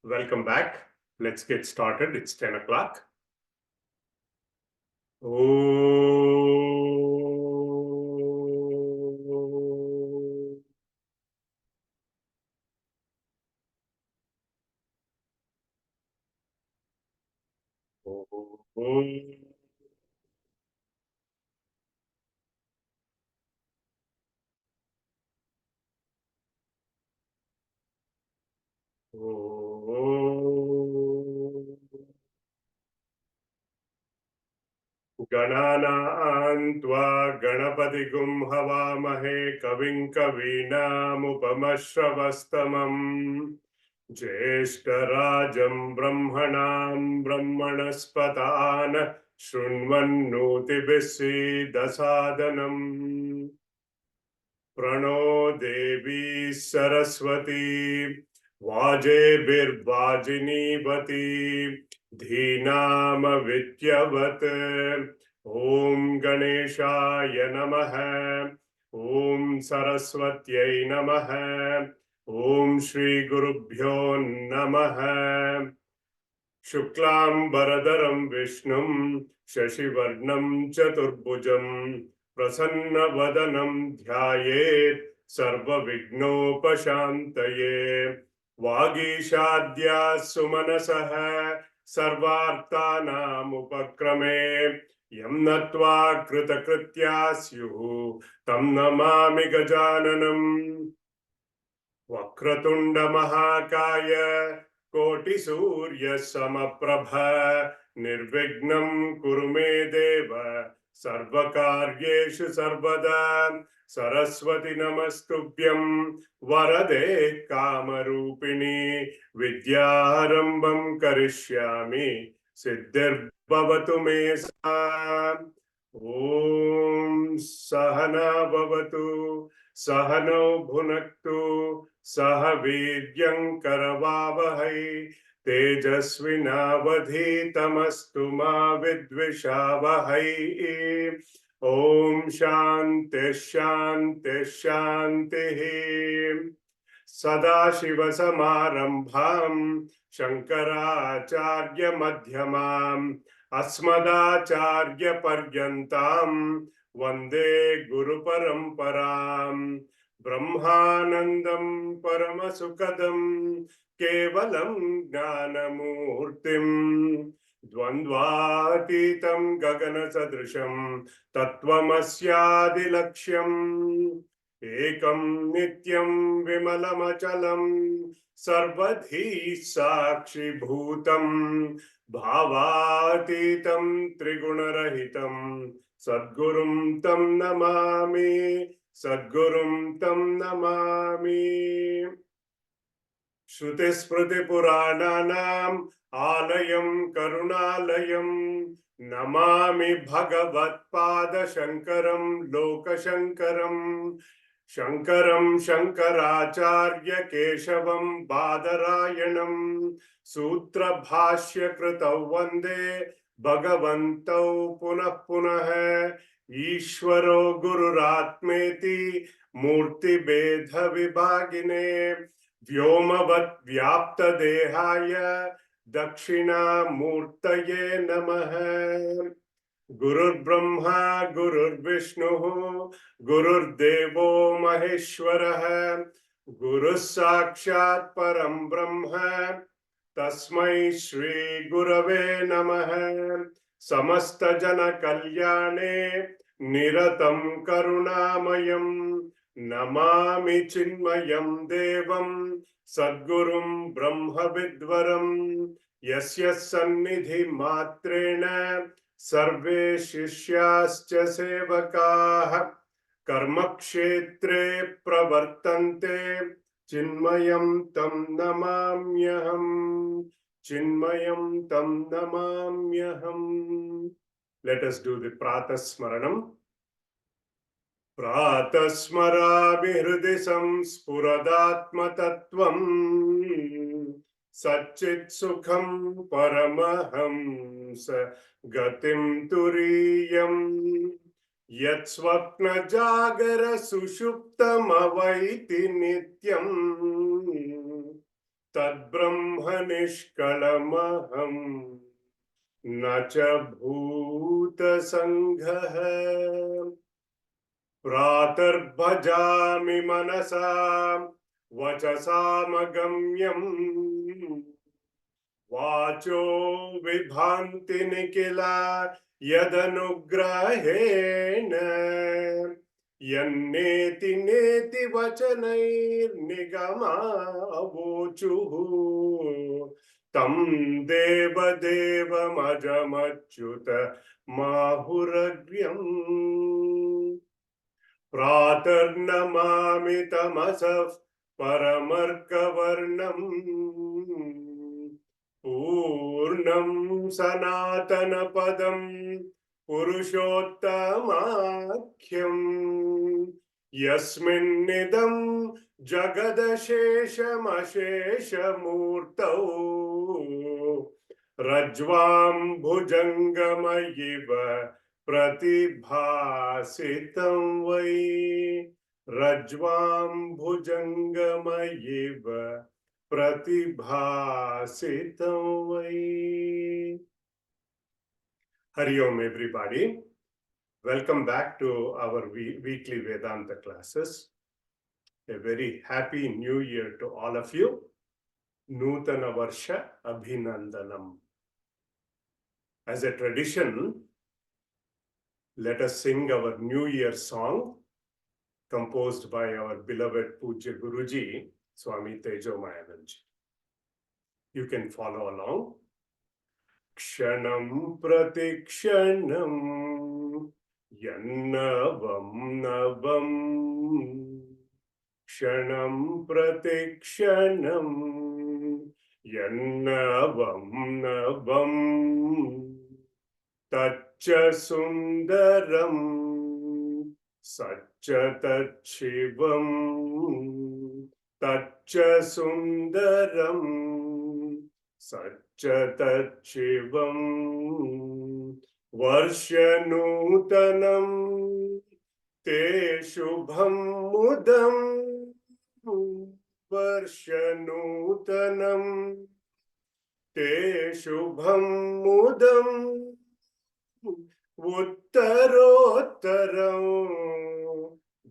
Welcome back. Let's get started. It's 10 o'clock. गणानां त्वा गणपतिगुं हवामहे कविं कवीनामुपमश्रवस्तमम् ज्येष्ठराजं ब्रह्मणां ब्रह्मणस्पतान् शृण्वन्नोतिभिः सीदसादनम् प्रणो देवी सरस्वती वाजेभिर्वाजिनीवती धीनाम विद्यवत् ओम गणेशाय नमः ओम सरस्वत्यै नमः ओम श्री गुरुभ्यो नमः शुक्लांबरधरं विष्णुं शशिवर्णं चतुर्भुजं प्रसन्नवदनं ध्यायेत् सर्वविघ्नोपशान्तये वागीशाद्याः सुमनसः सर्वार्थानामुपक्रमे यं नत्वा कृतकृत्याः स्युः तं नमामि गजाननम् वक्रतुंड महाकाय कोटिसूर्य समप्रभ निर्विघ्नं कुरु मे देव सर्वकार्येषु सर्वदा सरस्वती नमस्तुभ्यं वरदे कामरूपिणी विद्यारंभं करिष्यामि सिद्धिर्भवतु मे सदा ओम सहना भवतु सहनौ भुनक्तु सह वीर्यं करवावहै तेजस्विनावधीतमस्तु मा विद्विषावहै ओम शांति शांति शांतिः सदाशिवसमारम्भां शंकराचार्य मध्यमाम् अस्मदाचार्यपर्यन्तां वन्दे गुरुपरम्पराम् ब्रह्मानन्दं परमसुखदं केवलं ज्ञानमूर्तिं द्वन्द्वातीतं गगनसदृशं तत्त्वमस्यादिलक्ष्यम् एकं नित्यं विमलमचलं सर्वधी साक्षिभूतं भावातीतं त्रिगुणरहितं सद्गुरुं तं नमामि सद्गुरुं तं नमामि श्रुतिस्मृतिपुराणानाम् आलयं करुणालयं नमामि भगवत्पादशङ्करं लोकशङ्करं शङ्करं शङ्कराचार्य केशवं बादरायणं सूत्रभाष्यकृतौ वन्दे भगवन्तौ पुनः पुनः ईश्वरो गुरुरात्मेति मूर्तिभेदविभागिने व्योमवत् व्याप्तदेहाय दक्षिणामूर्तये नमः Gurur Brahma, Gurur Vishnu, Gurur Devo Maheshwara, Guru Sakshat Param Brahma, Tasmai Shri Gurave Namaha, Samasta Jana Kalyane, Niratam Karunamayam, Namami Chinmayam Devam, Sadgurum Brahma Vidvaram, Yasya Sannidhi Matrena, सर्वे शिष्याश्च सेवकाः कर्मक्षेत्रे प्रवर्तन्ते चिन्मयं तं नमाम्यहम् चिन्मयं तं नमाम्यहम्. Let us do the Pratasmaranam. Pratasmaravi hृदि संस्फुरदात्मतत्त्वम् सच्चित् सुखं परमहंस गतिं तुरीयम् यत् स्वप्न जागर सुषुप्तमवैति नित्यम् तद्ब्रह्म निष्कलमहम् न च भूतसङ्घः. प्रातर्भजामि मनसा वचसामगम्यम् वाचो विभान्ति निखिला यदनुग्रहेण यन्नेति नेति वचनैर्निगमावोचुः तं देवदेवमजमच्युत माहुरग्र्यम्. प्रातर्नमामि तमसः परमर्कवर्णम् पूर्णं सनातनपदं पुरुषोत्तमाख्यम् यस्मिन्निदं जगदशेषमशेषमूर्तौ रज्ज्वां भुजङ्गमयिव प्रतिभासितं वै रज्ज्वां भुजङ्गमयिव प्रतिभासितं वै. Hari Om everybody. Welcome back to our weekly Vedanta classes. A very happy new year to all of you. Nutana Varsha Abhinandanam. As a tradition, let us sing our New Year song composed by our beloved Pujya Guruji, Swami Tejomayananji. You can follow along. Kshanam pratikshanam yannavam navam Kshanam pratikshanam yannavam navam Taccha sundaram Satcha tachivam Taccha sundaram Satcha tachivam Varshanutanam Te shubham mudam Varshanutanam Te shubham mudam Uttarottaram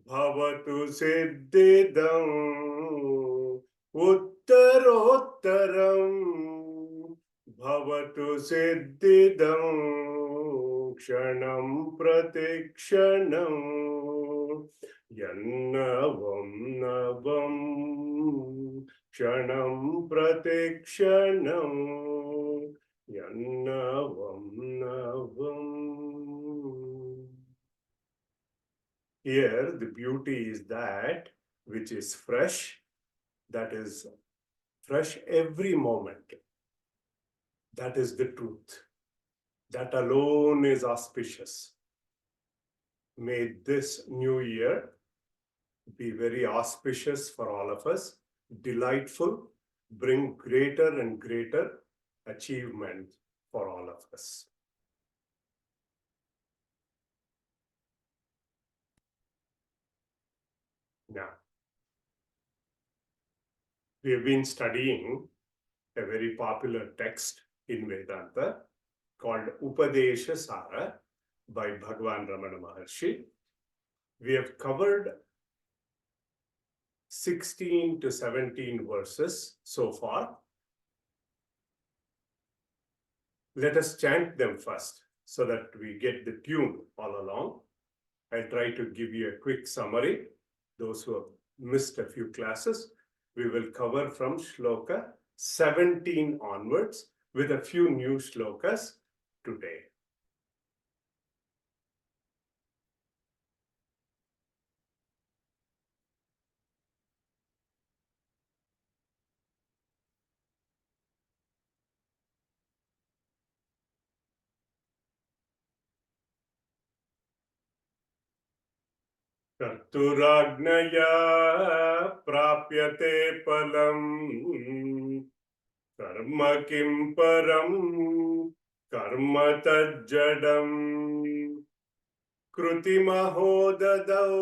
Bhavatu siddhidam Uttarottaram Bhavatu siddhidam Kshanam pratikshanam Yannavam navam Kshanam pratikshanam Yannavam navam. Here the beauty is that which is fresh, that is fresh every moment. That is the truth. That alone is auspicious. May this new year be very auspicious for all of us, delightful, bring greater and greater achievement for all of us. Now, we have been studying a very popular text in Vedanta called Upadesha Sara, by Bhagavan Ramana Maharshi. We have covered 16 to 17 verses so far. Let us chant them first so that we get the tune all along. I'll try to give you a quick summary. Those who have missed a few classes, we will cover from shloka 17 onwards with a few new shlokas today. कर्तुराज्ञया प्राप्यते फलम् कर्म किं परं कर्म तज्जडम् कृतिमहो ददौ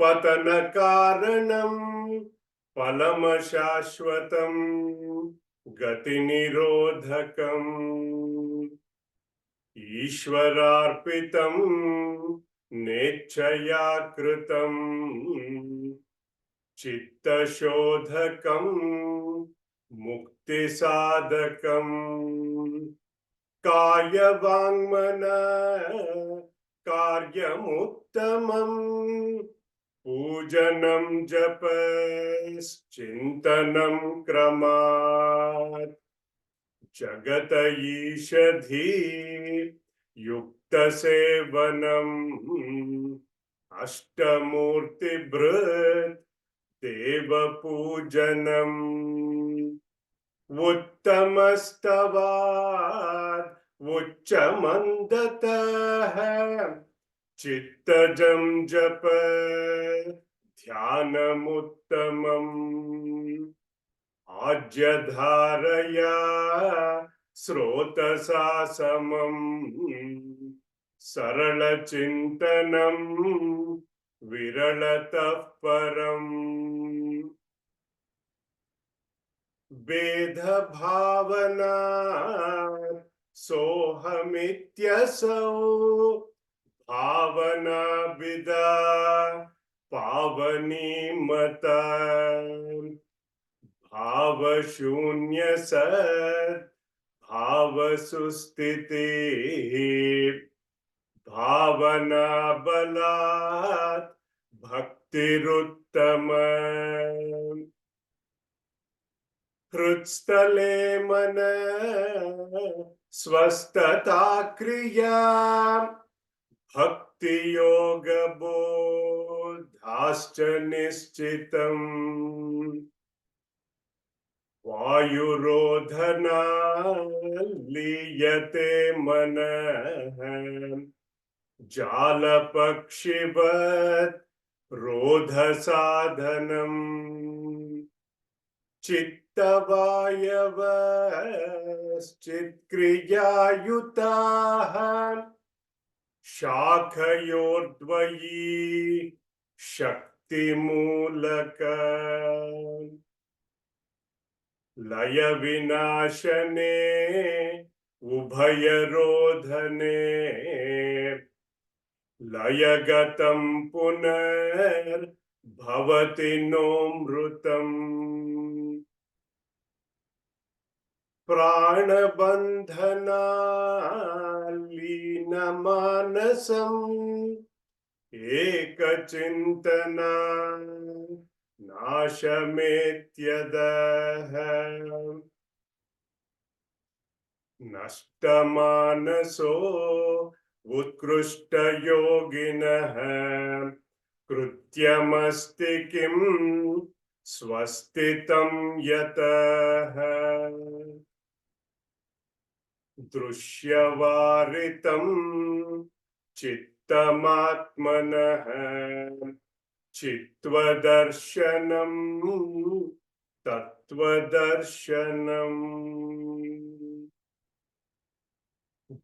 पतनकारणम् फलमशाश्वतम् गतिनिरोधकम् ईश्वरार्पितम् नेच्छया कृतम् चित्तशोधकम् मुक्तिसाधकम् कायवाङ्मन कार्यमुत्तमम् पूजनं जपश्चिन्तनं क्रमात् जगत ईषधी युक्तसेवनम् अष्टमूर्तिभृत् देवपूजनम् उत्तमस्तवात् उच्चमन्दतः चित्तजं जप ध्यानमुत्तमम् आज्यधारया स्रोतसा समम् सरलचिन्तनं विरलतः परम् भेदभावना सोऽहमित्यसौ भावना विदा पावनी मता भावशून्य सत् भावसुस्थितिः भावना बलात् भक्तिरुत्तम हृत्स्थले मन स्वस्थता क्रिया भक्ति योग बोधाश्च निश्चितम् वायुरोधना लीयते मनः जालपक्षिवत् रोध साधनम् चित्तवायवश्चित्क्रियायुताः शाखयोर्द्वयी शक्तिमूलक लय विनाशने उभयरोधने लयगतं पुनर्भवति नोऽमृतम् प्राणबन्धनालीनमानसम् एकचिन्तना नाशमेत्यदः नष्टमानसो उत्कृष्टयोगिनः कृत्यमस्ति किं स्वस्तितं यतः दृश्यवारितं चित्तमात्मनः चित्वदर्शनं तत्वदर्शनम्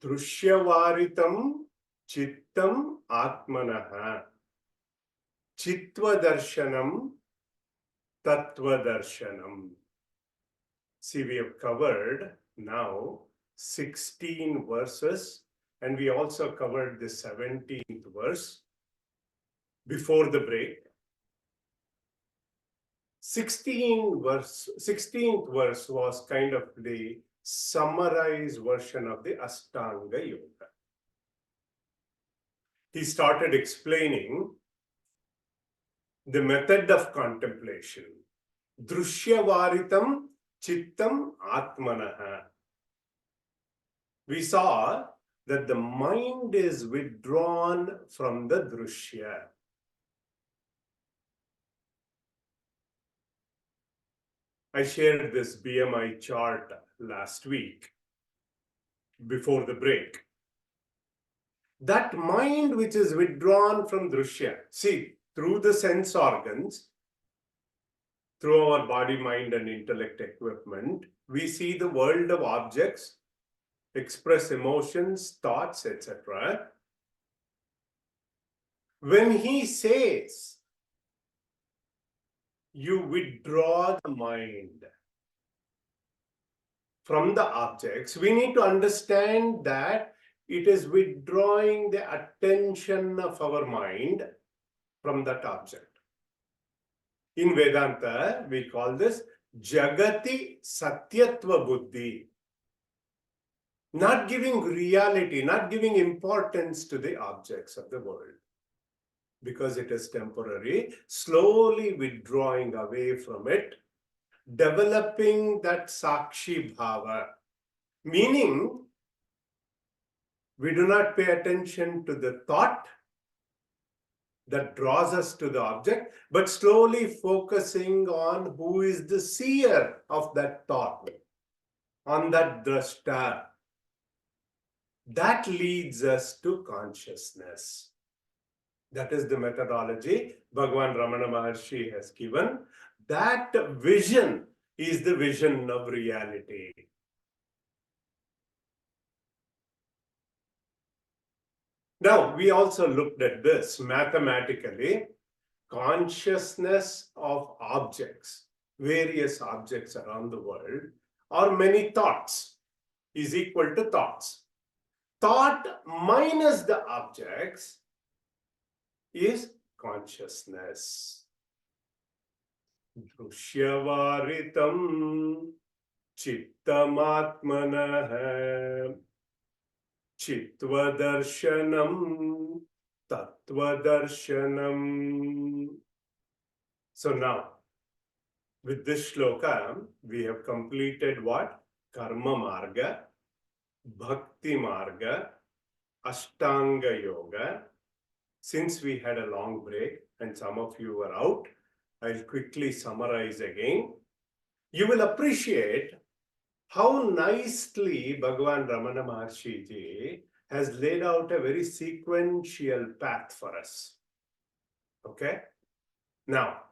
दृश्यवारितं चित्तम् आत्मनः चित्वदर्शनं तत्वदर्शनम्. See, we have covered now 16 verses and we also covered the 17th verse before the break. 16th verse was kind of the summarized version of the Ashtanga Yoga. He started explaining the method of contemplation. Drushyavaritam chittam atmanaha. We saw that the mind is withdrawn from the drushya. I shared this BMI chart last week before the break. That mind which is withdrawn from drushya, see, through the sense organs, through our body, mind, and intellect equipment, we see the world of objects, express emotions, thoughts, etc. When he says, you withdraw the mind from the objects, we need to understand that it is withdrawing the attention of our mind from that object. In Vedanta, we call this Jagati Satyatva Buddhi. Not giving reality, not giving importance to the objects of the world, because it is temporary, slowly withdrawing away from it, developing that Sakshi Bhava, meaning we do not pay attention to the thought that draws us to the object, but slowly focusing on who is the seer of that thought, on that drashta. That leads us to consciousness. That is the methodology Bhagavan Ramana Maharshi has given. That vision is the vision of reality. Now, we also looked at this mathematically. Consciousness of objects, various objects around the world, or many thoughts, is equal to thoughts. Thought minus the objects is consciousness. Drushyavaritam chittamatmanah chitvadarshanam tatvadarshanam. So now, with this shloka, we have completed what? Karma marga, bhakti marga, ashtanga yoga. Since we had a long break and some of you were out, I'll quickly summarize again. You will appreciate how nicely Bhagavan Ramana Maharshi ji has laid out a very sequential path for us. Okay? Now,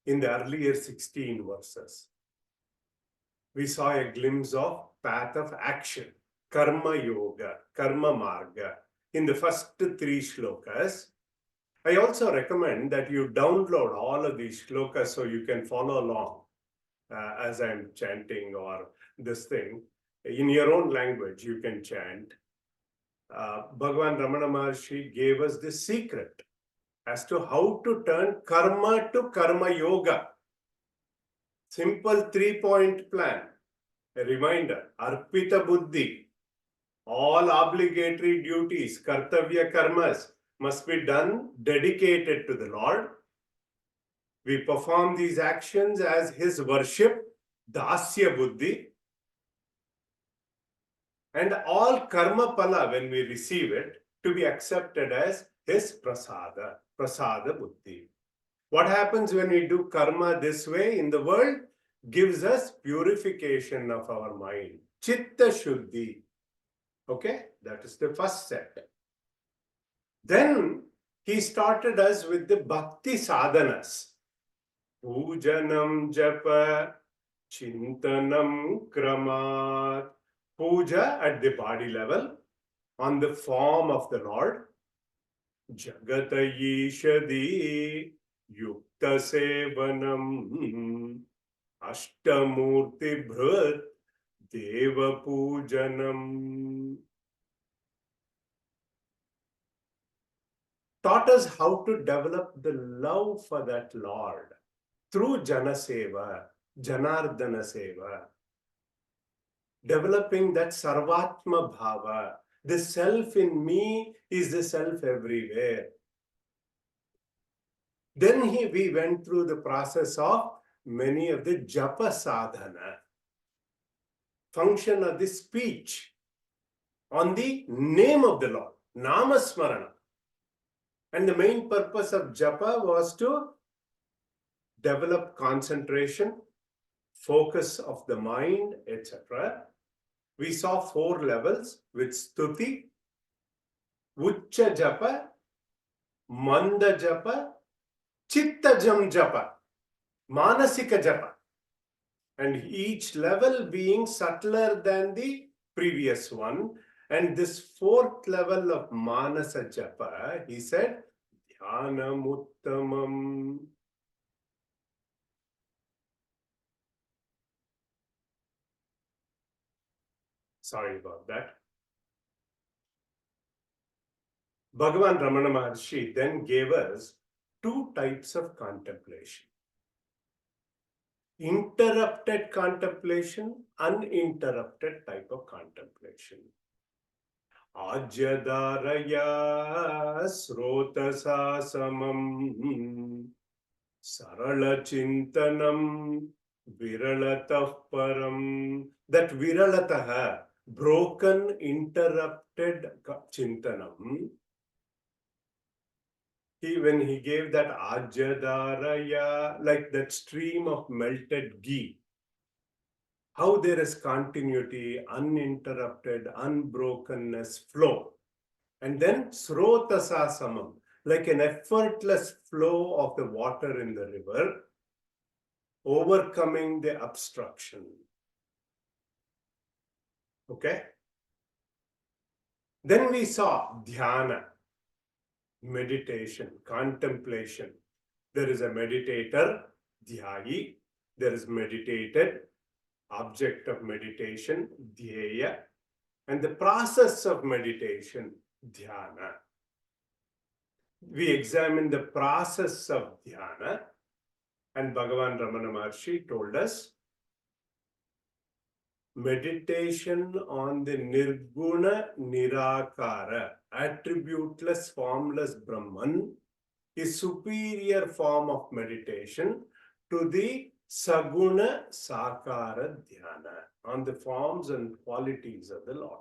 in the earlier 16 verses, we saw a glimpse of path of action, karma yoga, karma marga, in the first 3 shlokas. I also recommend that you download all of these shlokas so you can follow along as I'm chanting or this thing. In your own language, you can chant. Bhagavan Ramana Maharshi gave us the secret as to how to turn karma to karma yoga. Simple 3-point plan. A reminder, arpita buddhi. All obligatory duties, kartavya karmas, must be done dedicated to the Lord. We perform these actions as His worship, dasya buddhi. And all karma pala, when we receive it, to be accepted as His prasada, prasada buddhi. What happens when we do karma this way in the world? Gives us purification of our mind. Chitta shuddhi. Okay, that is the first set. Then he started us with the bhakti sadhanas. Pujanam japa, chintanam kramat. Puja at the body level, on the form of the Lord. Jagata yishadi, yukta sevanam, ashtamurti bhrat, deva pujanam. taught us how to develop the love for that Lord through Jana Seva, Janardana Seva, developing that Sarvatma Bhava. The self in me is the self everywhere. Then we went through the process of many of the japa sadhana, function of the speech on the name of the Lord, namasmarana. And the main purpose of japa was to develop concentration, focus of the mind, etc. We saw 4 levels with stuti, uccha japa, manda japa, chittajam japa, manasika japa. And each level being subtler than the previous one. And this 4th level of manasa japa, he said, dhyanamuttamam. Sorry about that. Bhagavan Ramana Maharshi then gave us 2 types of contemplation. Interrupted contemplation, uninterrupted type of contemplation. Ajyadaraya srotasa samam sarala chintanam viralatah param. That viralataha, broken, interrupted chintanam. When he gave that Ajyadaraya, like that stream of melted ghee, how there is continuity, uninterrupted, unbrokenness, flow. And then Srotasa Samam, like an effortless flow of the water in the river, overcoming the obstruction. Okay? Then we saw Dhyana, meditation, contemplation. There is a meditator, dhyayi. There is meditated, object of meditation, dhyeya. And the process of meditation, dhyana. We examine the process of dhyana, and Bhagavan Ramana Maharshi told us meditation on the nirguna nirakara, attributeless, formless Brahman, is superior form of meditation to the saguna sakara dhyana, on the forms and qualities of the Lord.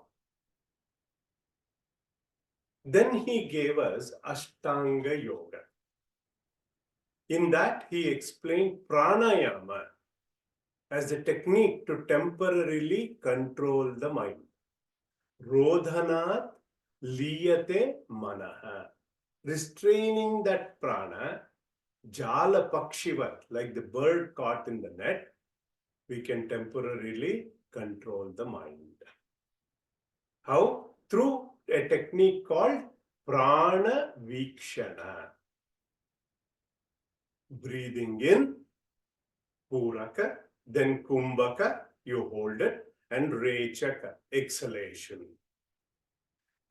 Then he gave us Ashtanga Yoga. In that, he explained pranayama as a technique to temporarily control the mind. Rodhanat liyate manaha. Restraining that prana, jala pakshivat, like the bird caught in the net, we can temporarily control the mind. How? Through a technique called prana vikshana. Breathing in, puraka, then kumbhaka, you hold it, and rechaka, exhalation.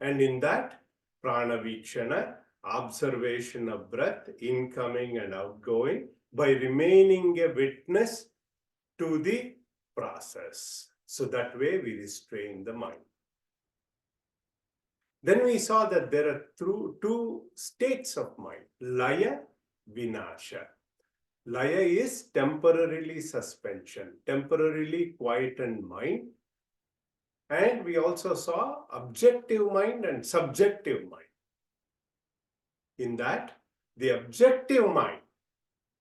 And in that, prana vikshana, observation of breath, incoming and outgoing, by remaining a witness to the process. So that way we restrain the mind. Then we saw that there are two states of mind, laya, vinasha. Laya is temporarily suspension, temporarily quietened mind. And we also saw objective mind and subjective mind. In that, the objective mind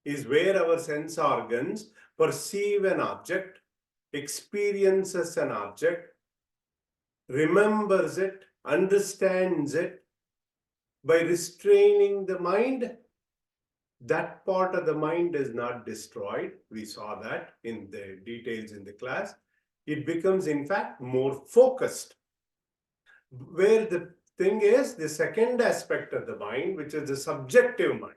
is where our sense organs perceive an object, experiences an object, remembers it, understands it. By restraining the mind, that part of the mind is not destroyed. We saw that in the details in the class. It becomes, in fact, more focused. Where the thing is, the second aspect of the mind, which is the subjective mind,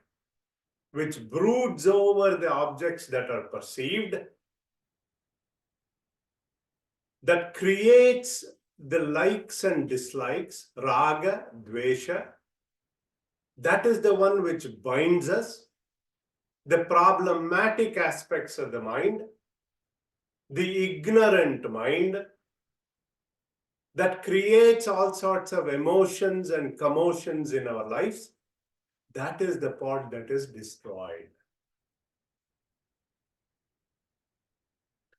which broods over the objects that are perceived, that creates the likes and dislikes, raga, dvesha, That is the one which binds us, the problematic aspects of the mind, the ignorant mind that creates all sorts of emotions and commotions in our lives. That is the part that is destroyed.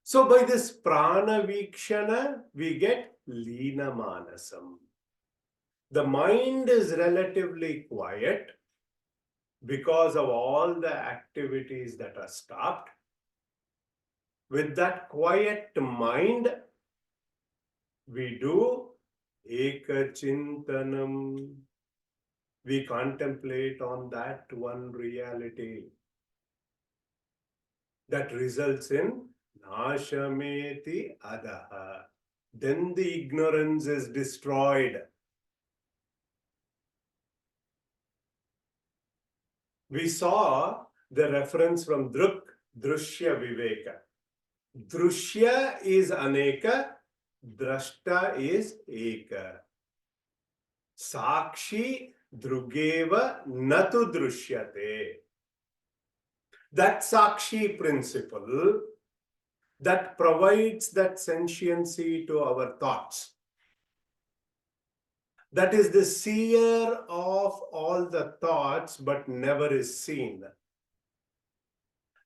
So by this prana vikshana, we get lina manasam. The mind is relatively quiet because of all the activities that are stopped. With that quiet mind, we do ekachintanam. We contemplate on that one reality that results in nashameti adaha. Then the ignorance is destroyed. We saw the reference from Drushya Viveka. Drushya is aneka, drashta is eka. Sakshi drugeva natu drushyate. That Sakshi principle that provides that sentiency to our thoughts, that is the seer of all the thoughts but never is seen.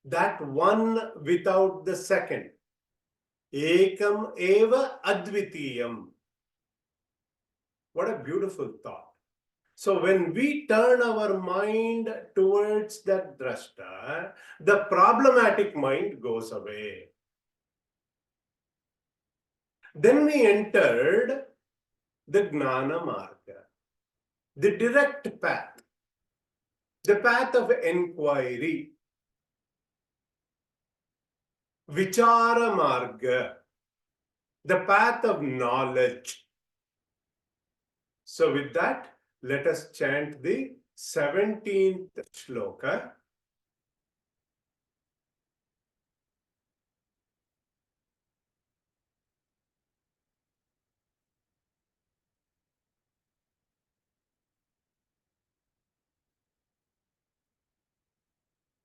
That one without the second. Ekam eva advitiyam. What a beautiful thought. So when we turn our mind towards that drashta, the problematic mind goes away. Then we entered the Gnana Marga, the direct path, the path of inquiry, Vichara Marga, the path of knowledge. So with that, let us chant the 17th shloka.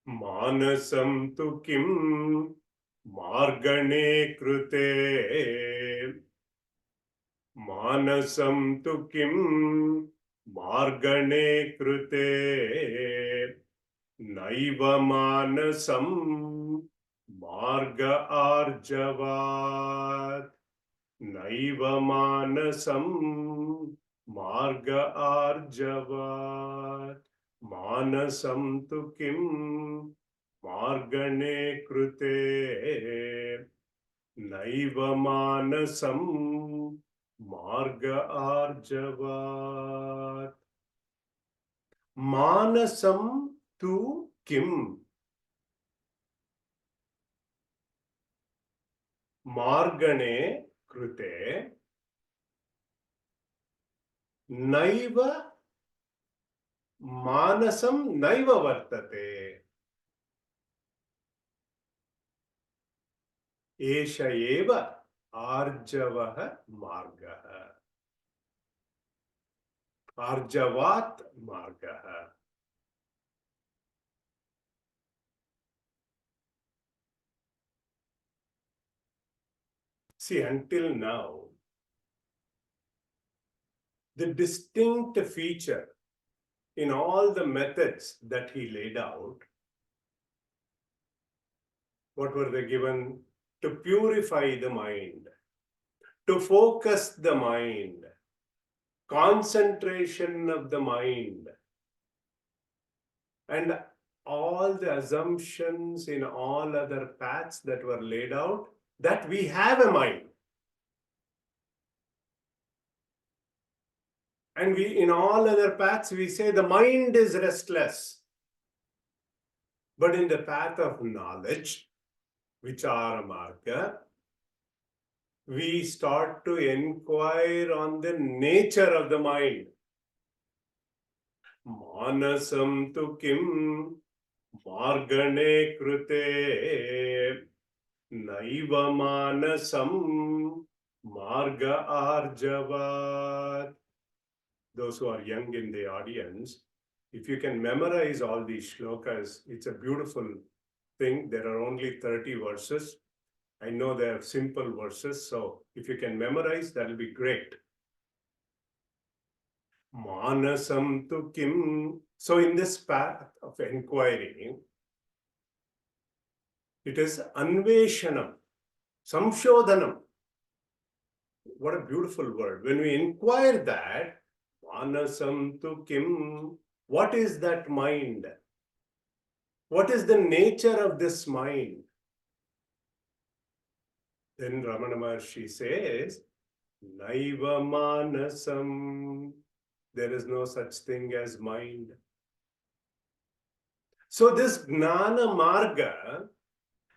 Manasam tu kim margane krute. Manasam tu kim margane krute. Naiva manasam marga arjavat. Naiva manasam marga arjavat. Manasam tu kim margane krute. Naiva manasam marga arjavat. Manasam tu kim margane krute. Naiva manasam naiva vartate. Esha eva arjavah margah. Arjavat margah. See, until now, the distinct feature in all the methods that he laid out, what were they given? To purify the mind, to focus the mind, concentration of the mind, and all the assumptions in all other paths that were laid out, that we have a mind. And we, in all other paths, we say the mind is restless. But in the path of knowledge, Vichara Marga, we start to inquire on the nature of the mind. Manasam tu kim margane krute. Naiva manasam marga arjavat. Those who are young in the audience, If you can memorize all these shlokas, it's a beautiful thing. There are only 30 verses. I know they are simple verses, so if you can memorize, that'll be great. Manasam tu kim. So in this path of inquiry, it is anveshanam, samshodhanam. What a beautiful word. When we inquire that, manasam tu kim, what is that mind? What is the nature of this mind? Then Ramana Maharshi says, Naiva manasam. There is no such thing as mind. So this Gnana Marga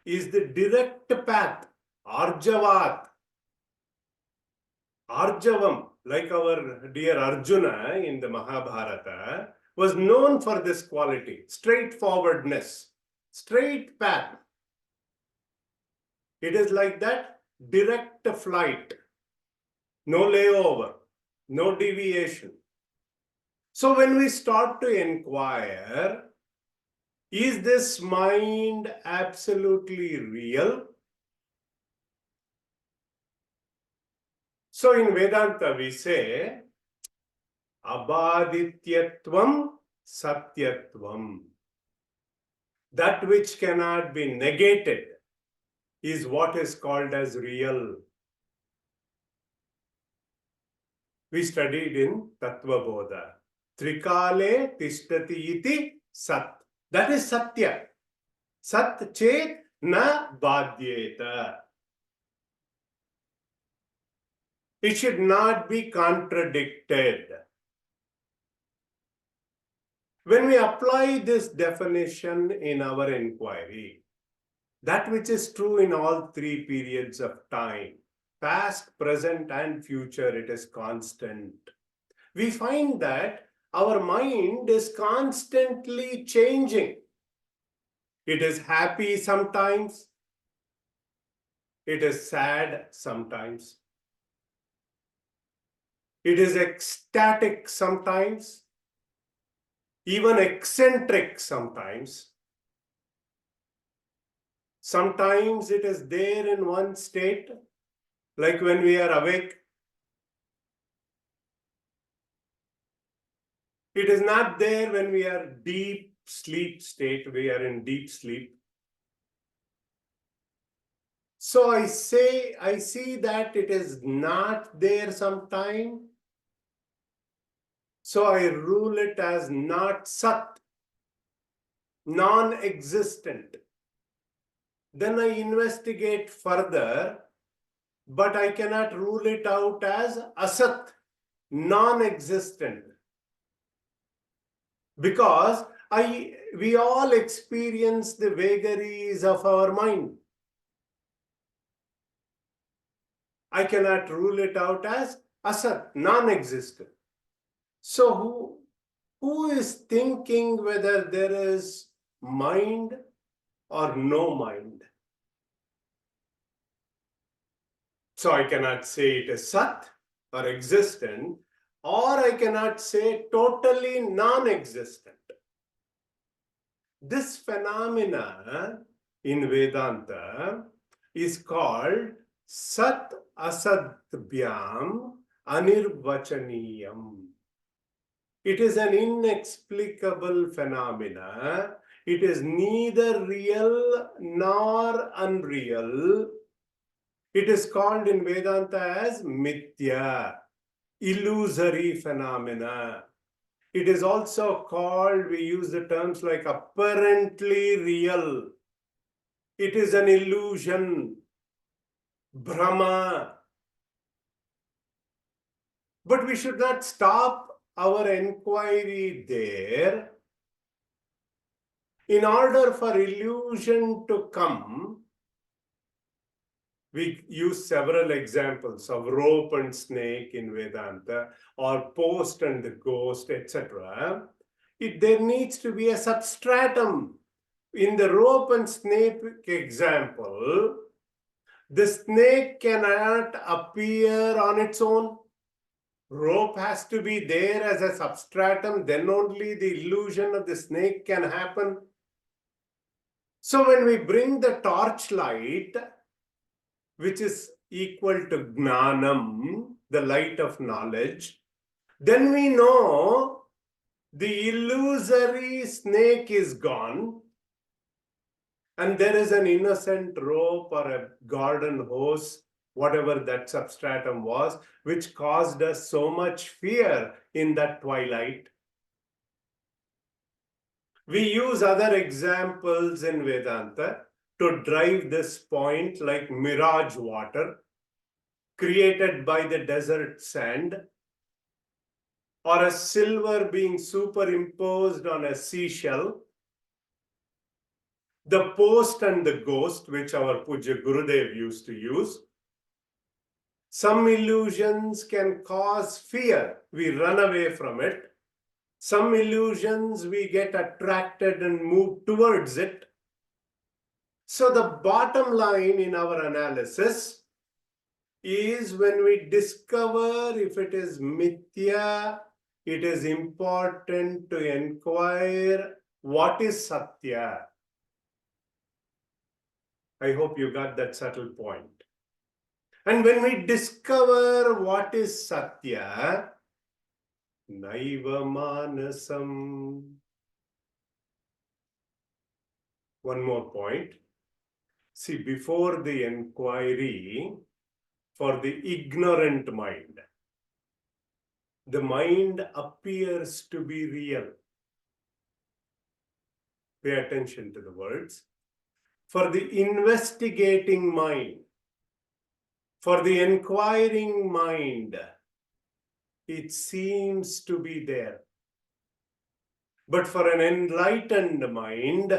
is the direct path, Arjavat. Arjavam, like our dear Arjuna in the Mahabharata, was known for this quality, straightforwardness, straight path. It is like that, direct flight, no layover, no deviation. So when we start to inquire, is this mind absolutely real? So in Vedanta we say, Abhadityatvam Satyatvam. That which cannot be negated is what is called as real. We studied in Tattva Bodha. Trikale tishtati iti sat. That is Satya. Sat chet na badhyeta. It should not be contradicted. When we apply this definition in our inquiry, that which is true in all three periods of time, past, present, and future, it is constant. We find that our mind is constantly changing. It is happy sometimes. It is sad sometimes. It is ecstatic sometimes, even eccentric sometimes. Sometimes it is there in one state, like when we are awake. It is not there when we are deep sleep state, we are in deep sleep. So I see that it is not there sometime. So I rule it as not sat, non-existent. Then I investigate further, but I cannot rule it out as asat, non-existent. Because we all experience the vagaries of our mind. I cannot rule it out as asat, non-existent. So who is thinking whether there is mind or no mind? So I cannot say it is sat or existent, or I cannot say totally non-existent. This phenomena in Vedanta is called Sat Asatbhyam Anirvachaniyam. It is an inexplicable phenomena. It is neither real nor unreal. It is called in Vedanta as mithya, illusory phenomena. It is also called, we use the terms like apparently real. It is an illusion, Brahma. But we should not stop our inquiry there. In order for illusion to come, we use several examples of rope and snake in Vedanta, or post and the ghost, etc. There needs to be a substratum. In the rope and snake example, the snake cannot appear on its own. Rope has to be there as a substratum, then only the illusion of the snake can happen. So when we bring the torchlight, which is equal to gnanam, the light of knowledge, then we know the illusory snake is gone, and there is an innocent rope or a garden hose, whatever that substratum was, which caused us so much fear in that twilight. We use other examples in Vedanta to drive this point, like mirage water created by the desert sand, or a silver being superimposed on a seashell. The post and the ghost, which our Puja Gurudev used to use. Some illusions can cause fear. We run away from it. Some illusions we get attracted and move towards it. So the bottom line in our analysis is, when we discover if it is mithya, it is important to inquire what is satya. I hope you got that subtle point. And when we discover what is satya, naiva manasam. One more point. See, before the inquiry, for the ignorant mind, the mind appears to be real. Pay attention to the words. For the investigating mind, for the inquiring mind, it seems to be there. But for an enlightened mind,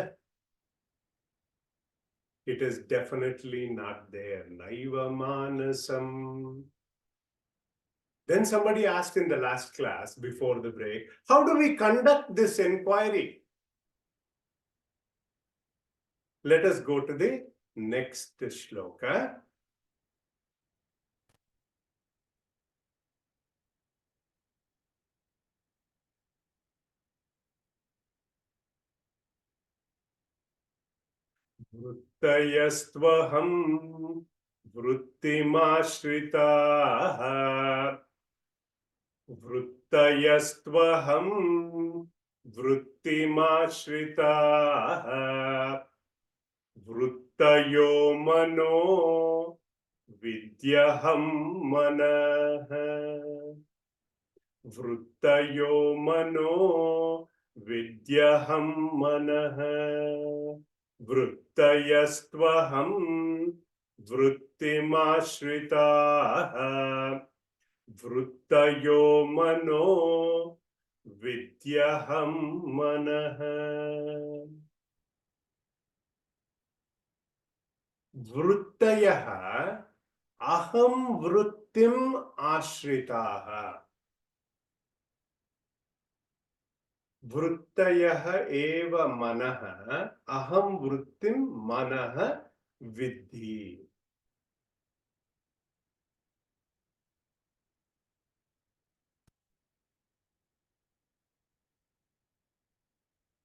it is definitely not there. Naiva manasam. Then somebody asked in the last class before the break, how do we conduct this inquiry? Let us go to the next shloka. Vrittayastvaham vrittimashritaha. Vrittayastvaham vrittimashritaha. Vrittayo mano vidyaham manaha. Vrittayo mano vidyaham manaha. Vrittayastvaham vrittimashritaha. Vrittayo mano vidyaham manaha. Vrittayaha aham vrittim ashritaha. Vrittayaha eva manaha aham vrittim manaha vidhi.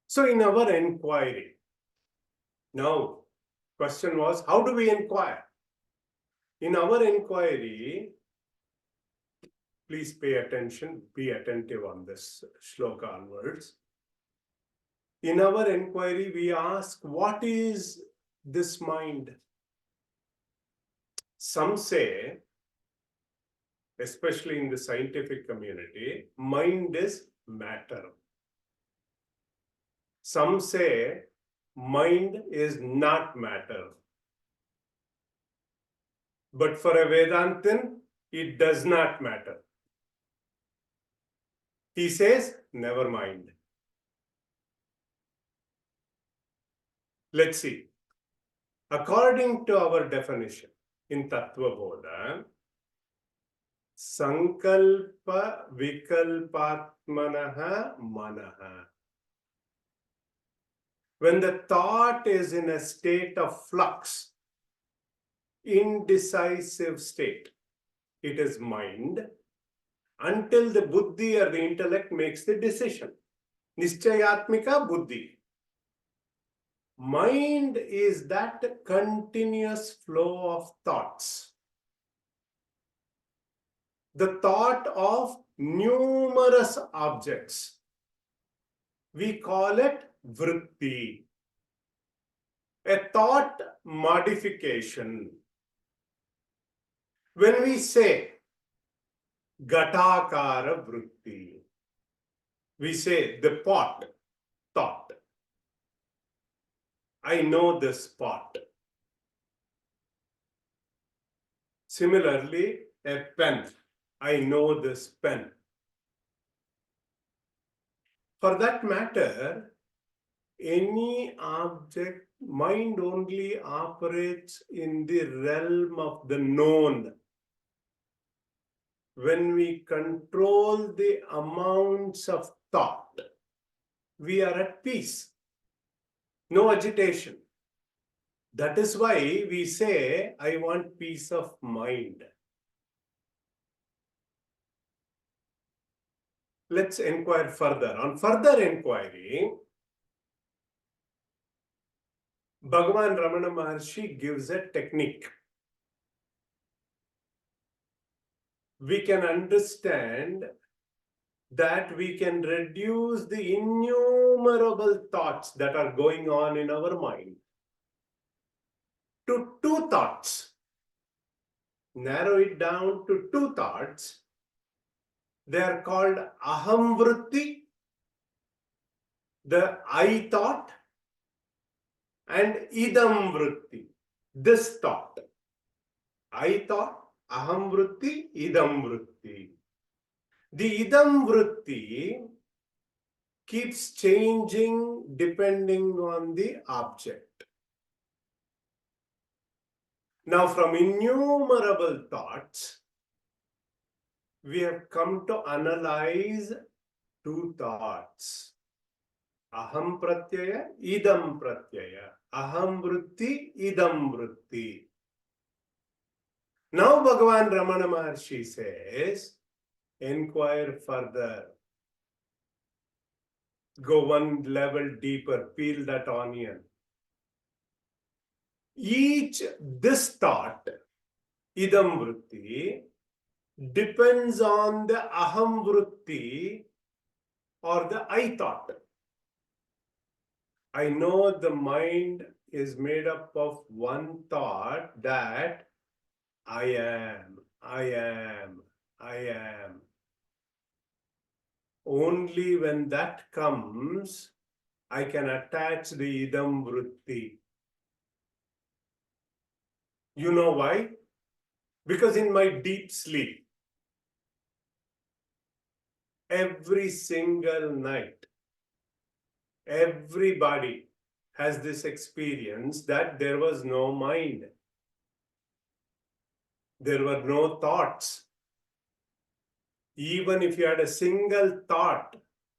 So in our inquiry, now question was, how do we inquire? In our inquiry, please pay attention, be attentive on this shloka onwards. In our inquiry, we ask, what is this mind? Some say, especially in the scientific community, mind is matter. Some say, mind is not matter. But for a Vedantin, it does not matter. He says, never mind. Let's see. According to our definition in Tattva Bodha, Sankalpa Vikalpatmanaha Manaha. When the thought is in a state of flux, indecisive state, it is mind. until the buddhi or the intellect makes the decision. Nischayatmika buddhi. Mind is that continuous flow of thoughts. The thought of numerous objects. We call it vritti. A thought modification. When we say Ghatakara vritti, we say the pot, thought. I know this pot. Similarly, a pen. I know this pen. For that matter, any object, mind only operates in the realm of the known. When we control the amounts of thought, we are at peace. No agitation. That is why we say, I want peace of mind. Let's inquire further. On further inquiry, Bhagavan Ramana Maharshi gives a technique. We can understand that we can reduce the innumerable thoughts that are going on in our mind to two thoughts. Narrow it down to two thoughts. They are called aham vritti, the I thought, and idam vritti, this thought. I thought, aham vritti, idam vritti. The idam vritti keeps changing depending on the object. Now, from innumerable thoughts, we have come to analyze two thoughts. Aham pratyaya, idam pratyaya. Aham vritti, idam vritti. Now Bhagavan Ramana Maharshi says, inquire further. Go one level deeper, peel that onion. This thought, idam vritti, depends on the aham vritti or the I thought. I know the mind is made up of one thought, that I am, I am, I am. Only when that comes, I can attach the idam vritti. You know why? Because in my deep sleep, every single night, everybody has this experience that there was no mind. There were no thoughts. Even if you had a single thought,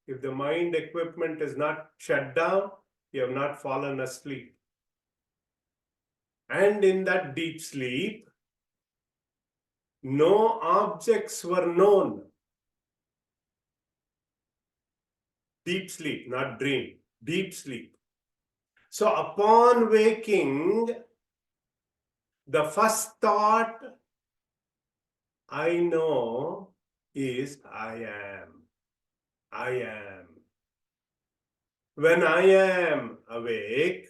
if the mind equipment is not shut down, you have not fallen asleep. And in that deep sleep, no objects were known. Deep sleep, not dream, deep sleep. So upon waking, the first thought I know is I am. I am. When I am awake,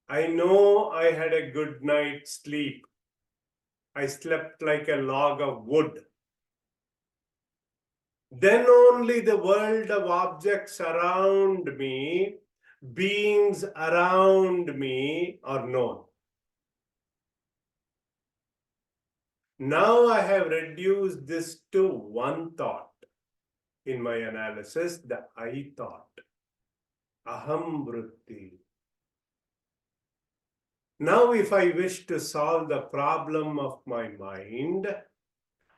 I know I had a good night's sleep. I slept like a log of wood. Then only the world of objects around me, beings around me are known. Now I have reduced this to one thought in my analysis, the I thought, aham vritti. Now if I wish to solve the problem of my mind,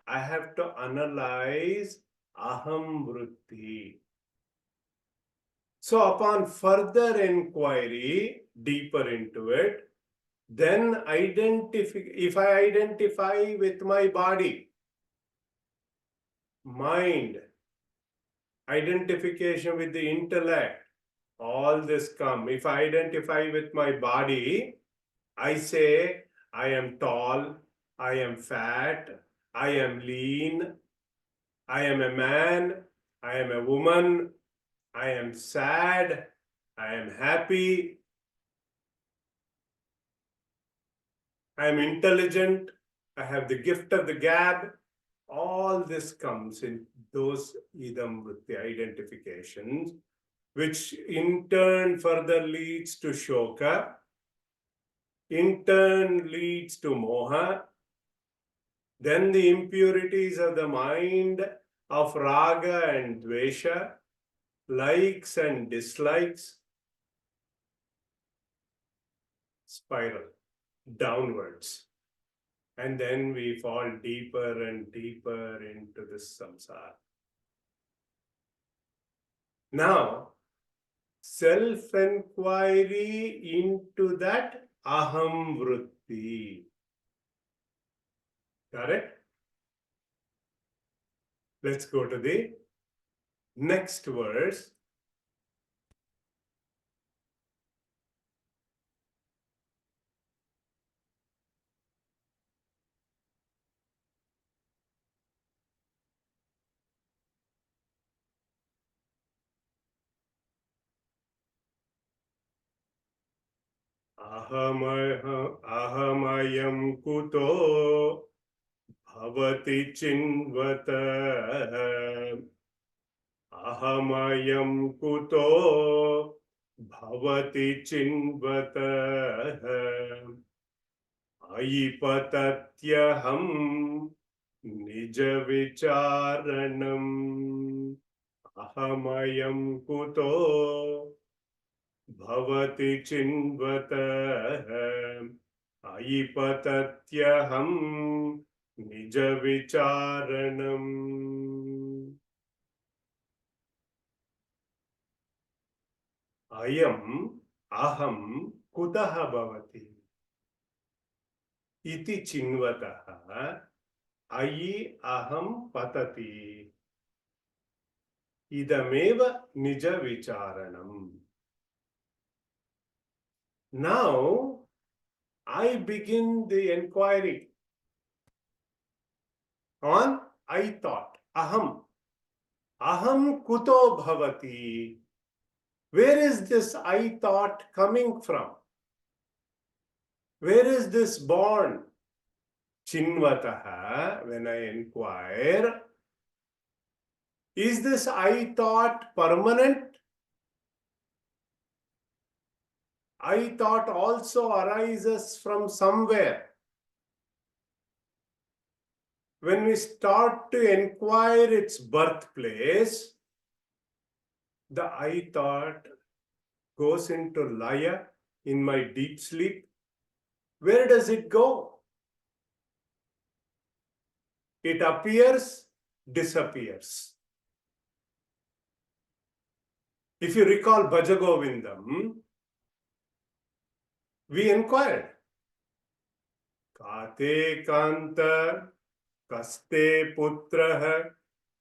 I have to analyze aham vritti. So upon further inquiry, deeper into it, then if I identify with my body, mind, identification with the intellect, all this come. If I identify with my body, I say, I am tall, I am fat, I am lean, I am a man, I am a woman, I am sad, I am happy, I am intelligent, I have the gift of the gab. All this comes in those idam vritti identifications, which in turn further leads to shoka, in turn leads to moha, then the impurities of the mind of raga and dvesha, likes and dislikes, spiral downwards. And then we fall deeper and deeper into this samsara. Now, self-inquiry into that aham vritti. Correct? Let's go to the next verse. Ahamayam kuto bhavati chinvata. Ahamayam kuto bhavati chinvata. Aipatatyaham nija vicharanam. Ahamayam kuto bhavati chinvata. Aipatatyaham nija vicharanam. Ayam aham kutaha bhavati iti chinvataha ayi aham patati idameva nija vicharanam. Now I begin the inquiry on I thought. Aham. Aham kuto bhavati. Where is this I thought coming from? Where is this born? Chinvataha, when I inquire, is this I thought permanent? I thought also arises from somewhere. When we start to inquire its birthplace, the I thought goes into laya in my deep sleep. Where does it go? It appears, disappears. If you recall Bhajagovindam, we inquired. Kate kanta kaste putraha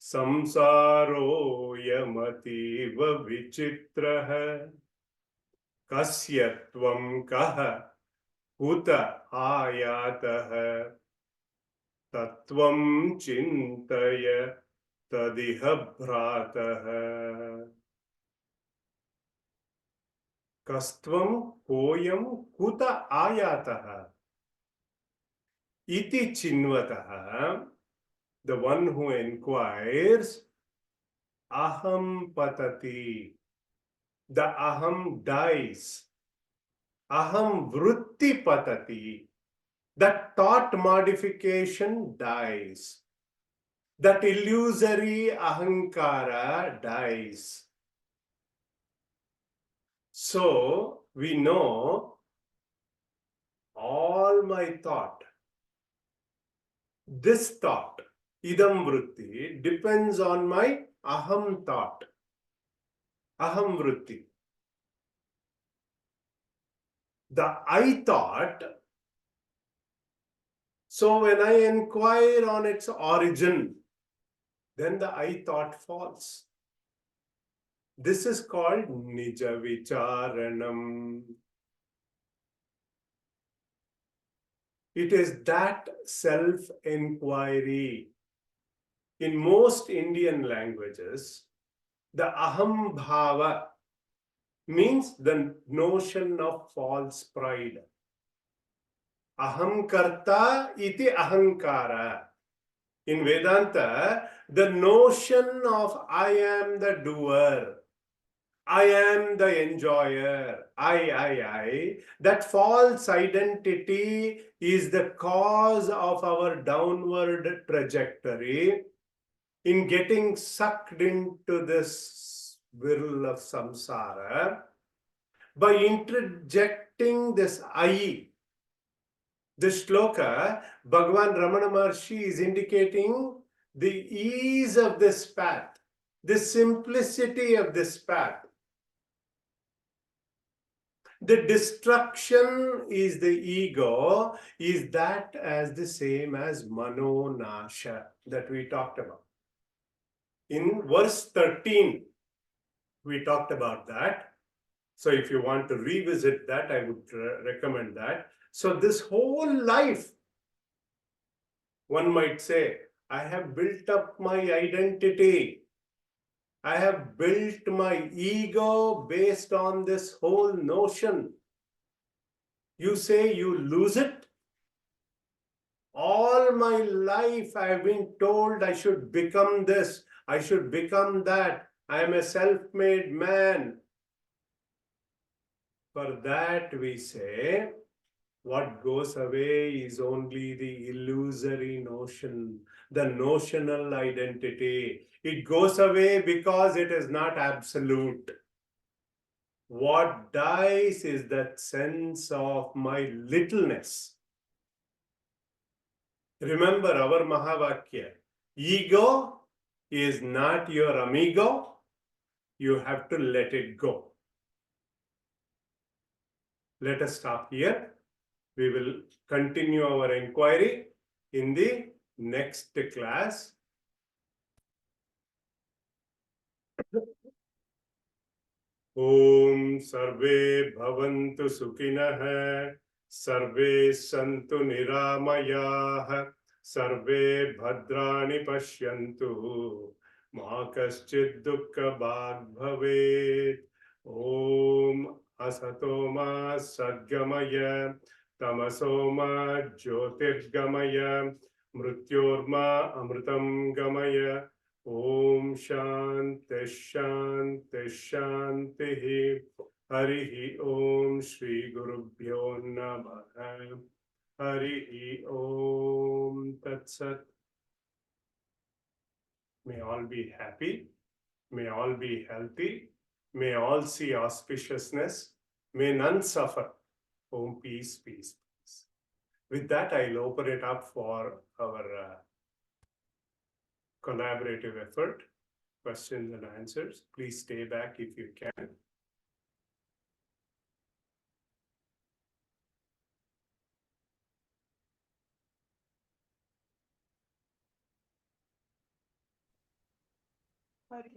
samsaro yamativa vichitraha kasyatvam kaha uta ayataha tatvam chintaya tadiha bhrataha. Kastvam koyam kuta ayataha iti chinvataha. The one who inquires, aham patati. The aham dies. Aham vritti patati. That thought modification dies. That illusory ahankara dies. So we know all my thought, this thought, idam vritti, depends on my aham thought, aham vritti. The I thought, so when I inquire on its origin, then the I thought falls. This is called Nija Vicharanam. It is that self-inquiry. In most Indian languages, the aham bhava means the notion of false pride. Aham karta iti ahankara. In Vedanta, the notion of I am the doer, I am the enjoyer, I, that false identity is the cause of our downward trajectory in getting sucked into this whirl of samsara. By interjecting this I, this shloka, Bhagavan Ramana Maharshi is indicating the ease of this path, the simplicity of this path. The destruction is the ego, is that as the same as manonasha that we talked about. In verse 13, we talked about that. So if you want to revisit that, I would recommend that. So this whole life, one might say, I have built up my identity. I have built my ego based on this whole notion. You say you lose it. All my life I have been told I should become this, I should become that. I am a self-made man. For that we say, what goes away is only the illusory notion, the notional identity. It goes away because it is not absolute. What dies is that sense of my littleness. Remember our Mahavakya. Ego is not your amigo. You have to let it go. Let us stop here. We will continue our inquiry in the next class. Om Sarve Bhavantu Sukhinah, Sarve Santu Niramayah, Sarve Bhadrani Pashyantu, Ma Kaschid Dukkha Bhag Bhavet. Om Asatoma Sadgamaya, Tamasoma Jyotirgamaya, Mrityorma Amritam Gamaya. Om Shanti Shanti Shanti. Harihi Om Shri Gurubhyo Namaha. Harihi Om Tat Sat. May all be happy. May all be healthy. May all see auspiciousness. May none suffer. Om peace, peace, peace. With that, I'll open it up for our collaborative effort, questions and answers. Please stay back if you can.